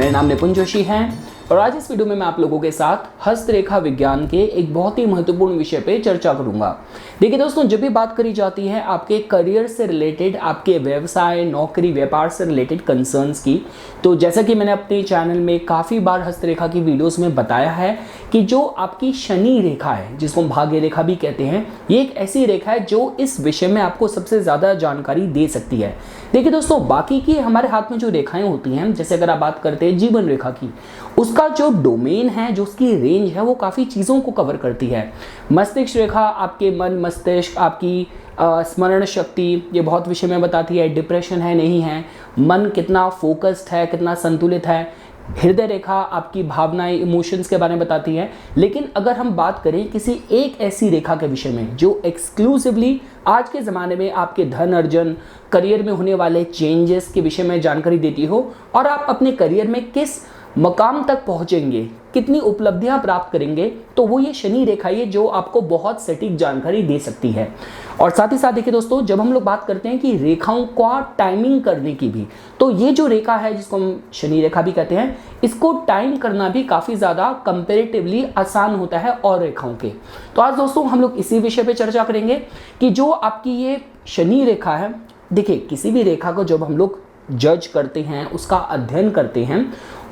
मेरा नाम निपुण जोशी है और आज इस वीडियो में मैं आप लोगों के साथ हस्तरेखा विज्ञान के एक बहुत ही महत्वपूर्ण विषय पे चर्चा करूंगा। देखिए दोस्तों, जब भी बात करी जाती है आपके करियर से रिलेटेड, आपके व्यवसाय, नौकरी, व्यापार से रिलेटेड कंसर्न्स की, तो जैसा कि मैंने अपने चैनल में काफ़ी बार हस्तरेखा की वीडियोस में बताया है कि जो आपकी शनि रेखा है, जिसको हम भाग्य रेखा भी कहते हैं, ये एक ऐसी रेखा है जो इस विषय में आपको सबसे ज़्यादा जानकारी दे सकती है। देखिए दोस्तों, बाकी की हमारे हाथ में जो रेखाएं होती हैं, जैसे अगर आप बात करते हैं जीवन रेखा की, उसका जो डोमेन है, जो उसकी रेंज है, वो काफ़ी चीज़ों को कवर करती है। मस्तिष्क रेखा आपके मन, मस्तिष्क, आपकी स्मरण शक्ति, ये बहुत विषय में बताती है। डिप्रेशन है नहीं है, मन कितना फोकस्ड है, कितना संतुलित है। हृदय रेखा आपकी भावनाएं, इमोशंस के बारे में बताती है। लेकिन अगर हम बात करें किसी एक ऐसी रेखा के विषय में जो एक्सक्लूसिवली आज के ज़माने में आपके धन अर्जन, करियर में होने वाले चेंजेस के विषय में जानकारी देती हो और आप अपने करियर में किस मकाम तक पहुंचेंगे, कितनी उपलब्धियां प्राप्त करेंगे, तो वो ये शनि रेखा है जो आपको बहुत सटीक जानकारी दे सकती है। और साथ ही साथ देखिए दोस्तों, जब हम लोग बात करते हैं कि रेखाओं का टाइमिंग करने की भी, तो ये जो रेखा है जिसको हम शनि रेखा भी कहते हैं, इसको टाइम करना भी काफ़ी ज़्यादा कंपेरेटिवली आसान होता है और रेखाओं के। तो आज दोस्तों हम लोग इसी विषय पर चर्चा करेंगे कि जो आपकी ये शनि रेखा है, देखिए किसी भी रेखा को जब हम लोग जज करते हैं, उसका अध्ययन करते हैं,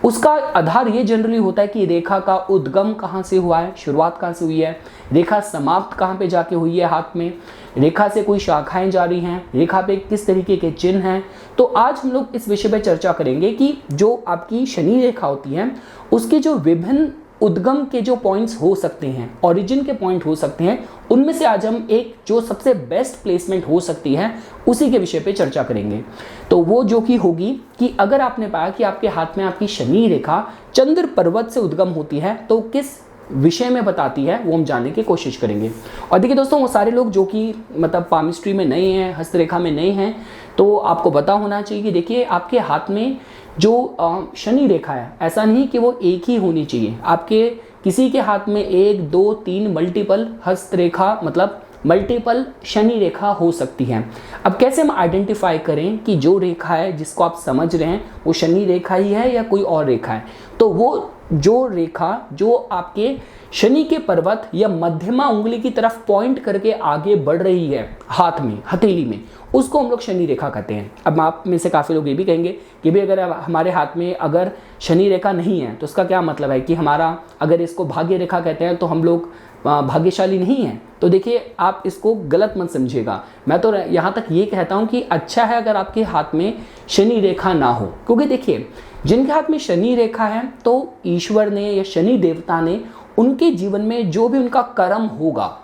उसका आधार ये जनरली होता है कि रेखा का उद्गम कहाँ से हुआ है, शुरुआत कहाँ से हुई है, रेखा समाप्त कहाँ पे जाके हुई है हाथ में, रेखा से कोई शाखाएं जारी हैं, रेखा पे किस तरीके के चिन्ह हैं। तो आज हम लोग इस विषय पे चर्चा करेंगे कि जो आपकी शनि रेखा होती है, उसके जो विभिन्न उद्गम के जो पॉइंट्स हो सकते हैं, ओरिजिन के पॉइंट हो सकते हैं, उनमें से आज हम एक जो सबसे बेस्ट प्लेसमेंट हो सकती है उसी के विषय पे चर्चा करेंगे। तो वो जो कि होगी कि अगर आपने पाया कि आपके हाथ में आपकी शनि रेखा चंद्र पर्वत से उद्गम होती है तो किस विषय में बताती है, वो हम जानने की कोशिश करेंगे। और देखिए दोस्तों, वो सारे लोग जो कि मतलब पामिस्ट्री में नए हैं, हस्तरेखा में नए हैं, तो आपको पता होना चाहिए कि देखिए आपके हाथ में जो शनि रेखा है, ऐसा नहीं कि वो एक ही होनी चाहिए। आपके किसी के हाथ में 1, 2, 3 मल्टीपल हस्तरेखा, मतलब मल्टीपल शनि रेखा हो सकती हैं। अब कैसे हम आइडेंटिफाई करें कि जो रेखा है जिसको आप समझ रहे हैं वो शनि रेखा ही है या कोई और रेखा है? तो वो जो रेखा जो आपके शनि के पर्वत या मध्यमा उंगली की तरफ पॉइंट करके आगे बढ़ रही है हाथ में, हथेली में, उसको हम लोग शनि रेखा कहते हैं। अब आप में से काफ़ी लोग ये भी कहेंगे कि भाई अगर हमारे हाथ में अगर शनि रेखा नहीं है तो उसका क्या मतलब है कि हमारा, अगर इसको भाग्य रेखा कहते हैं तो हम लोग भाग्यशाली नहीं हैं। तो देखिए आप इसको गलत मत समझिएगा। मैं तो यहाँ तक ये कहता हूँ कि अच्छा है अगर आपके हाथ में शनि रेखा ना हो, क्योंकि देखिए जिनके हाथ में शनि रेखा है तो ईश्वर ने या शनि देवता ने उनके जीवन में जो भी उनका कर्म होगा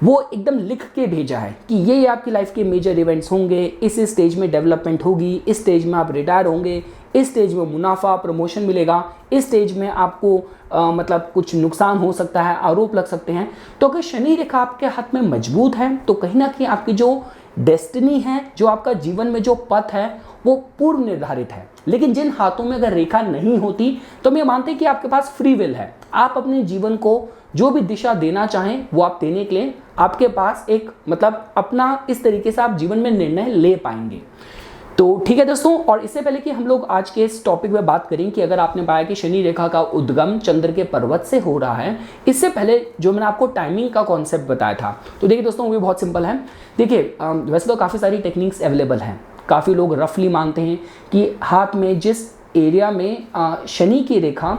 वो एकदम लिख के भेजा है कि ये आपकी लाइफ के मेजर इवेंट्स होंगे, इस स्टेज में डेवलपमेंट होगी, इस स्टेज में आप रिटायर होंगे, इस स्टेज में मुनाफा, प्रमोशन मिलेगा, इस स्टेज में आपको मतलब कुछ नुकसान हो सकता है, आरोप लग सकते हैं। तो अगर शनि रेखा आपके हाथ में मजबूत है तो कहीं ना कहीं आपकी जो डेस्टिनी है, जो आपका जीवन में जो पथ है, वो पूर्व निर्धारित है। लेकिन जिन हाथों में अगर रेखा नहीं होती तो हम ये मानते हैं कि आपके पास फ्री विल है, आप अपने जीवन को जो भी दिशा देना चाहें वो आप देने के लिए आपके पास एक मतलब अपना इस तरीके से आप जीवन में निर्णय ले पाएंगे। तो ठीक है दोस्तों, और इससे पहले कि हम लोग आज के इस टॉपिक में बात करें कि अगर आपने पाया कि शनि रेखा का उद्गम चंद्र के पर्वत से हो रहा है, इससे पहले जो मैंने आपको टाइमिंग का कॉन्सेप्ट बताया था, तो देखिए दोस्तों वो भी बहुत सिंपल है। देखिए वैसे तो काफ़ी सारी टेक्निक्स अवेलेबल हैं। काफ़ी लोग रफली मानते हैं कि हाथ में जिस एरिया में शनि की रेखा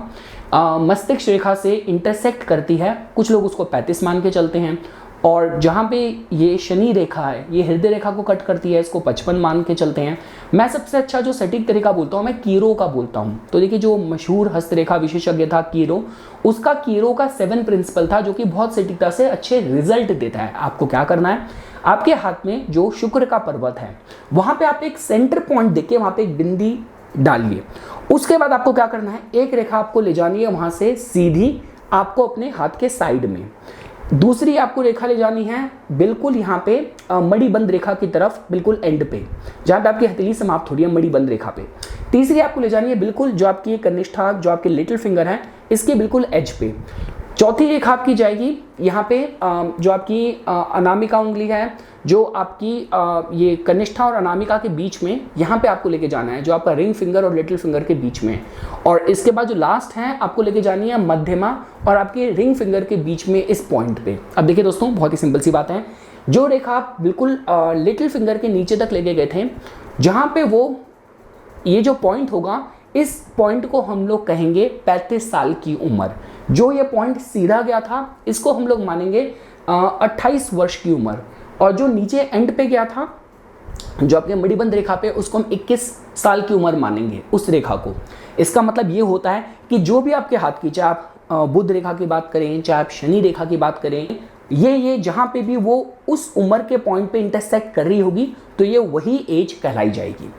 मस्तिष्क रेखा से इंटरसेक्ट करती है, कुछ लोग उसको 35 मान के चलते हैं, और जहाँ पे ये शनि रेखा है ये हृदय रेखा को कट करती है, इसको 55 मान के चलते हैं। मैं सबसे अच्छा जो सटीक तरीका बोलता हूँ, मैं कीरो का बोलता हूँ। तो देखिए जो मशहूर हस्तरेखा विशेषज्ञ था कीरो, उसका कीरो का 7 प्रिंसिपल था जो कि बहुत सटीकता से अच्छे रिजल्ट देता है। आपको क्या करना है, आपके हाथ में जो शुक्र का पर्वत है वहाँ पे आप एक सेंटर पॉइंट देके वहाँ पे एक बिंदी डालिए। उसके बाद आपको क्या करना है, एक रेखा आपको ले जानी है वहाँ से सीधी आपको अपने हाथ के साइड में, दूसरी आपको रेखा ले जानी है बिल्कुल यहाँ पे मणिबंध रेखा की तरफ, बिल्कुल एंड पे जहाँ पे आपकी हथेली समाप्त हो रही है मणिबंध रेखा पे। तीसरी आपको ले जानी है बिल्कुल जो आपकी कनिष्ठा, जो आपके लिटिल फिंगर है, इसके बिल्कुल एज पे। चौथी रेखा आपकी जाएगी यहाँ पे जो आपकी अनामिका उंगली है, जो आपकी ये कनिष्ठा और अनामिका के बीच में, यहाँ पे आपको लेके जाना है, जो आपका रिंग फिंगर और लिटिल फिंगर के बीच में। और इसके बाद जो लास्ट है आपको लेके जानी है मध्यमा और आपके रिंग फिंगर के बीच में इस पॉइंट पे। अब देखिए दोस्तों, बहुत ही सिंपल सी बात है, जो रेखा आप बिल्कुल लिटिल फिंगर के नीचे तक लेके गए थे, जहाँ पे वो ये जो पॉइंट होगा, इस पॉइंट को हम लोग कहेंगे 35 साल की उम्र। जो ये पॉइंट सीधा गया था, इसको हम लोग मानेंगे 28 वर्ष की उम्र। और जो नीचे एंड पे गया था, जो आपके मणिबंध रेखा पे, उसको हम 21 साल की उम्र मानेंगे उस रेखा को। इसका मतलब ये होता है कि जो भी आपके हाथ की, चाहे आप बुध रेखा की बात करें, चाहे आप शनि रेखा की बात करें, ये जहाँ पे भी वो उस उम्र के पॉइंट पे इंटरसेक्ट कर रही होगी, तो ये वही एज कहलाई जाएगी।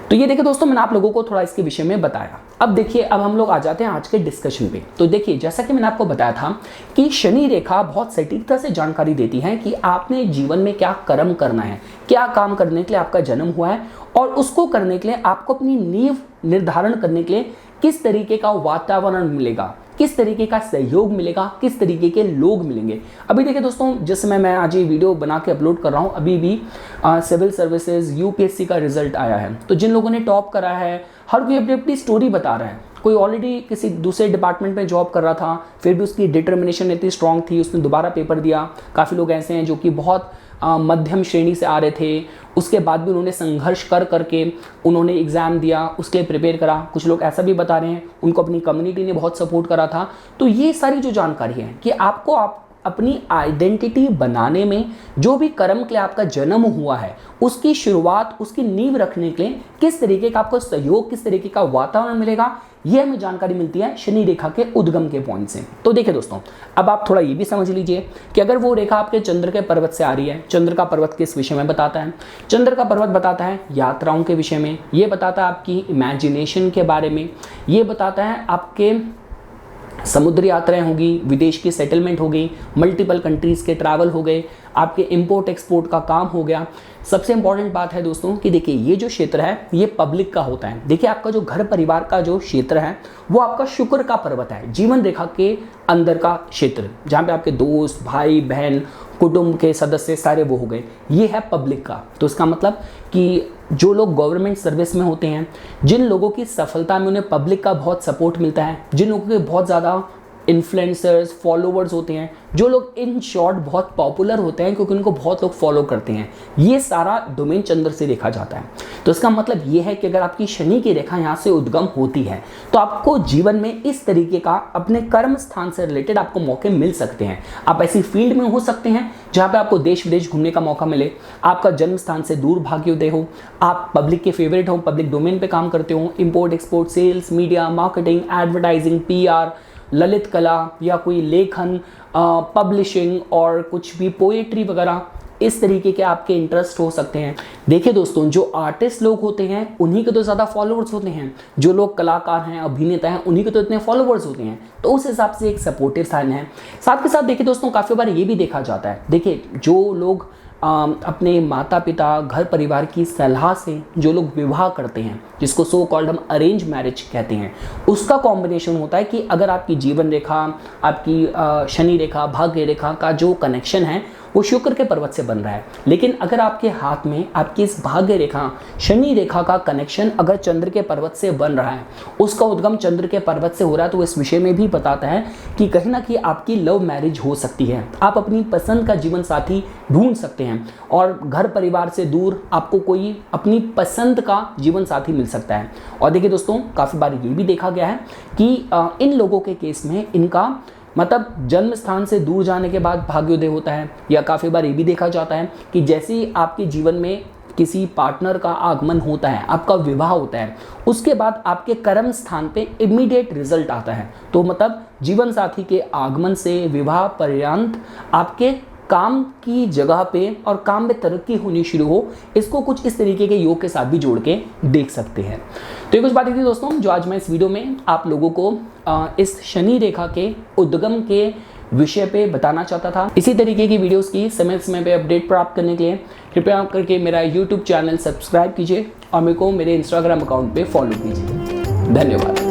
तो ये देखिए दोस्तों, मैंने आप लोगों को थोड़ा इसके विषय में बताया। अब देखिए, अब हम लोग आ जाते हैं आज के डिस्कशन पे। तो देखिए, जैसा कि मैंने आपको बताया था कि शनि रेखा बहुत सटीकता से जानकारी देती है कि आपने जीवन में क्या कर्म करना है, क्या काम करने के लिए आपका जन्म हुआ है, और उसको करने के लिए आपको अपनी नींव निर्धारण करने के लिए किस तरीके का वातावरण मिलेगा, किस तरीके का सहयोग मिलेगा, किस तरीके के लोग मिलेंगे। अभी देखिए दोस्तों, जिस समय मैं आज ये वीडियो बना के अपलोड कर रहा हूँ, अभी भी सिविल सर्विसेज यूपीएससी का रिजल्ट आया है। तो जिन लोगों ने टॉप करा है, हर कोई अपनी अपनी स्टोरी बता रहा है। कोई ऑलरेडी किसी दूसरे डिपार्टमेंट में जॉब कर रहा था, फिर भी उसकी डिटर्मिनेशन इतनी स्ट्रांग थी, उसने दोबारा पेपर दिया। काफ़ी लोग ऐसे हैं जो कि बहुत मध्यम श्रेणी से आ रहे थे, उसके बाद भी उन्होंने संघर्ष कर करके उन्होंने एग्ज़ाम दिया, उसके लिए प्रिपेयर करा। कुछ लोग ऐसा भी बता रहे हैं उनको अपनी कम्युनिटी ने बहुत सपोर्ट करा था। तो ये सारी जो जानकारी है कि आपको अपनी आइडेंटिटी बनाने में, जो भी कर्म के लिए आपका जन्म हुआ है, उसकी शुरुआत, उसकी नींव रखने के लिए किस तरीके का आपको सहयोग, किस तरीके का वातावरण मिलेगा, ये हमें जानकारी मिलती है शनि रेखा के उद्गम के पॉइंट से। तो देखिए दोस्तों, अब आप थोड़ा ये भी समझ लीजिए कि अगर वो रेखा आपके चंद्र के पर्वत से आ रही है, चंद्र का पर्वत किस विषय में बताता है? चंद्र का पर्वत बताता है यात्राओं के विषय में, ये बताता है आपकी इमेजिनेशन के बारे में, ये बताता है आपके समुद्री यात्राएं होगी, विदेश की सेटलमेंट हो गई, मल्टीपल कंट्रीज़ के ट्रैवल हो गए, आपके इंपोर्ट एक्सपोर्ट का काम हो गया। सबसे इंपॉर्टेंट बात है दोस्तों कि देखिए, ये जो क्षेत्र है ये पब्लिक का होता है। देखिए, आपका जो घर परिवार का जो क्षेत्र है वो आपका शुक्र का पर्वत है, जीवन रेखा के अंदर का क्षेत्र, जहाँ पे आपके दोस्त, भाई बहन, कुटुंब के सदस्य सारे वो हो गए, ये है पब्लिक का। तो इसका मतलब कि जो लोग गवर्नमेंट सर्विस में होते हैं, जिन लोगों की सफलता में उन्हें पब्लिक का बहुत सपोर्ट मिलता है, जिन लोगों के बहुत ज़्यादा इन्फ्लुएंसर्स, फॉलोवर्स होते हैं, जो लोग इन शॉर्ट बहुत पॉपुलर होते हैं क्योंकि उनको बहुत लोग फॉलो करते हैं, ये सारा डोमेन चंद्र से देखा जाता है। तो इसका मतलब ये है कि अगर आपकी शनि की रेखा यहाँ से उद्गम होती है तो आपको जीवन में इस तरीके का अपने कर्म स्थान से रिलेटेड आपको मौके मिल सकते हैं। आप ऐसी फील्ड में हो सकते हैं जहाँ पे आपको देश विदेश घूमने का मौका मिले, आपका जन्म स्थान से दूर भाग्योदय हो, आप पब्लिक के फेवरेट हो, पब्लिक डोमेन पे काम करते हो, import export, sales, media, marketing, advertising, PR, ललित कला या कोई लेखन, पब्लिशिंग और कुछ भी पोएट्री वगैरह, इस तरीके के आपके इंटरेस्ट हो सकते हैं। देखिए दोस्तों, जो आर्टिस्ट लोग होते हैं उन्हीं के तो ज़्यादा फॉलोअर्स होते हैं, जो लोग कलाकार हैं, अभिनेता हैं, उन्हीं के तो इतने फॉलोअर्स होते हैं। तो उस हिसाब से एक सपोर्टिव साइन है। साथ के साथ देखिए दोस्तों, काफ़ी बार ये भी देखा जाता है, देखिए जो लोग अपने माता पिता, घर परिवार की सलाह से जो लोग विवाह करते हैं, जिसको सो कॉल्ड हम अरेंज मैरिज कहते हैं, उसका कॉम्बिनेशन होता है कि अगर आपकी जीवन रेखा, आपकी शनि रेखा, भाग्य रेखा का जो कनेक्शन है वो शुक्र के पर्वत से बन रहा है। लेकिन अगर आपके हाथ में आपकी इस भाग्य रेखा, शनि रेखा का कनेक्शन अगर चंद्र के पर्वत से बन रहा है, उसका उद्गम चंद्र के पर्वत से हो रहा है, तो इस विषय में भी बताता है कि कहीं ना कहीं आपकी लव मैरिज हो सकती है। आप अपनी पसंद का जीवन साथी ढूंढ सकते हैं और घर परिवार से दूर आपको कोई अपनी पसंद का जीवन साथी मिल सकता है। और देखिए दोस्तों, काफ़ी बार ये भी देखा गया है कि इन लोगों के केस में इनका मतलब जन्म स्थान से दूर जाने के बाद भाग्योदय होता है, या काफ़ी बार ये भी देखा जाता है कि जैसे ही आपके जीवन में किसी पार्टनर का आगमन होता है, आपका विवाह होता है, उसके बाद आपके कर्म स्थान पे इमीडिएट रिजल्ट आता है। तो मतलब जीवन साथी के आगमन से विवाह पर्यंत आपके काम की जगह पे और काम में तरक्की होनी शुरू हो, इसको कुछ इस तरीके के योग के साथ भी जोड़ के देख सकते हैं। तो ये कुछ बातें थी दोस्तों जो आज मैं इस वीडियो में आप लोगों को इस शनि रेखा के उद्गम के विषय पे बताना चाहता था। इसी तरीके की वीडियोस की समय समय पे अपडेट प्राप्त करने के लिए कृपया करके मेरा YouTube चैनल सब्सक्राइब कीजिए और मेरे को मेरे Instagram अकाउंट पे फॉलो कीजिए। धन्यवाद।